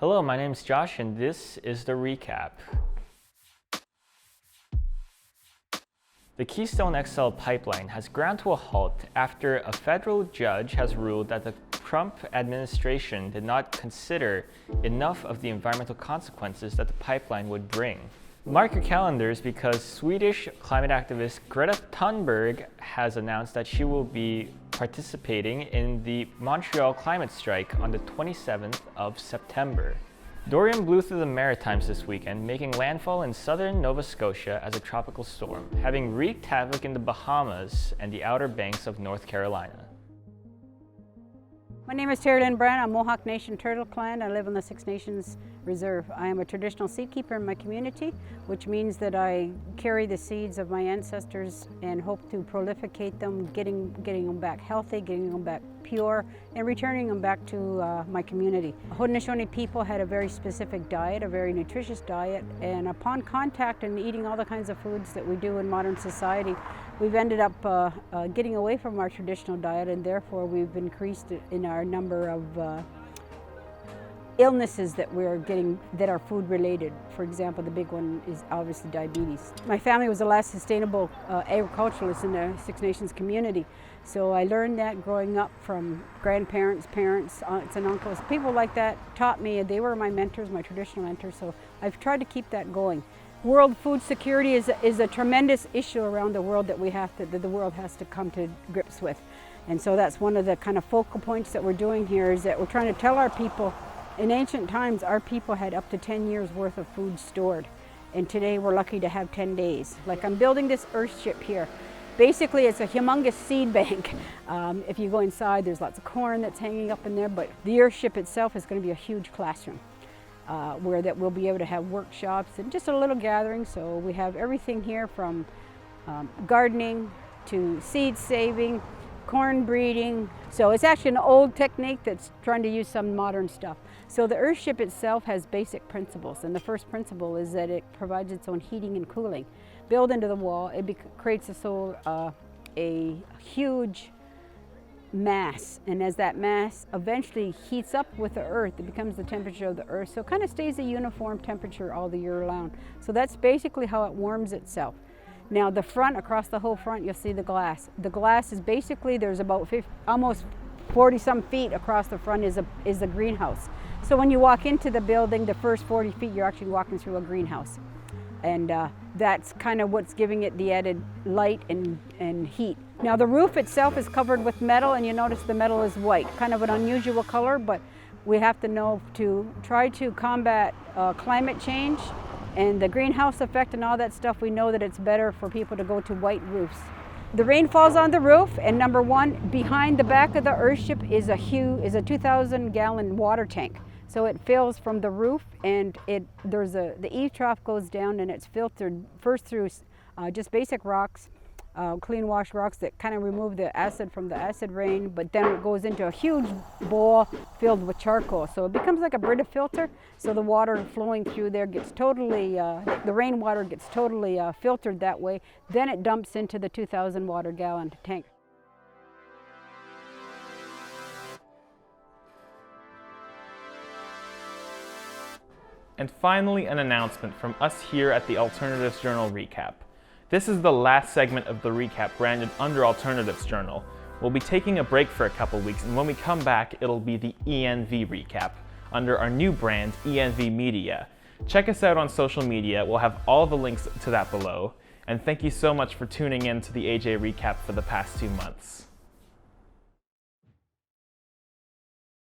Hello, my name is Josh and this is the recap. The Keystone XL pipeline has ground to a halt after a federal judge has ruled that the Trump administration did not consider enough of the environmental consequences that the pipeline would bring. Mark your calendars because Swedish climate activist Greta Thunberg has announced that she will be participating in the Montreal climate strike on the 27th of September. Dorian blew through the Maritimes this weekend, making landfall in southern Nova Scotia as a tropical storm, having wreaked havoc in the Bahamas and the Outer Banks of North Carolina. My name is Terrylynn Brant. I'm Mohawk Nation Turtle Clan. I live on the Six Nations Reserve. I am a traditional seed keeper in my community, which means that I carry the seeds of my ancestors and hope to prolificate them, getting them back healthy, getting them back pure, and returning them back to my community. Haudenosaunee people had a very specific diet, a very nutritious diet, and upon contact and eating all the kinds of foods that we do in modern society, we've ended up getting away from our traditional diet, and therefore we've increased in our number of illnesses that we're getting that are food related. For example, the big one is obviously diabetes. My family was the last sustainable agriculturalist in the Six Nations community. So I learned that growing up from grandparents, parents, aunts and uncles. People like that taught me, they were my mentors, my traditional mentors, so I've tried to keep that going. World food security is a tremendous issue around the world that the world has to come to grips with. And so that's one of the kind of focal points that we're doing here, is that we're trying to tell our people, in ancient times, our people had up to 10 years worth of food stored. And today we're lucky to have 10 days. Like, I'm building this earthship here. Basically, it's a humongous seed bank. If you go inside, there's lots of corn that's hanging up in there, but the earthship itself is going to be a huge classroom where that we'll be able to have workshops and just a little gathering. So we have everything here from gardening to seed saving, corn breeding. So it's actually an old technique that's trying to use some modern stuff. So the earthship itself has basic principles, and the first principle is that it provides its own heating and cooling. Built into the wall, it creates a huge mass, and as that mass eventually heats up with the earth, it becomes the temperature of the earth, so it kind of stays a uniform temperature all the year round. So that's basically how it warms itself. Now the front, across the whole front, you'll see the glass. The glass is basically, there's about almost 40 some feet across the front is a greenhouse. So when you walk into the building, the first 40 feet, you're actually walking through a greenhouse. And that's kind of what's giving it the added light and heat. Now the roof itself is covered with metal, and you notice the metal is white, kind of an unusual color, but we have to know to try to combat climate change and the greenhouse effect and all that stuff. We know that it's better for people to go to white roofs. The rain falls on the roof, and number one, behind the back of the earthship is a 2,000-gallon water tank. So it fills from the roof, and the eave trough goes down, and it's filtered first through just basic rocks, clean wash rocks that kind of remove the acid from the acid rain, but then it goes into a huge bowl filled with charcoal. So it becomes like a Brita filter, so the water flowing through there gets totally, the rainwater gets totally filtered that way. Then it dumps into the 2,000-gallon tank. And finally, an announcement from us here at the Alternatives Journal Recap. This is the last segment of the recap branded under Alternatives Journal. We'll be taking a break for a couple weeks, and when we come back, it'll be the ENV Recap under our new brand, ENV Media. Check us out on social media. We'll have all the links to that below. And thank you so much for tuning in to the AJ Recap for the past 2 months.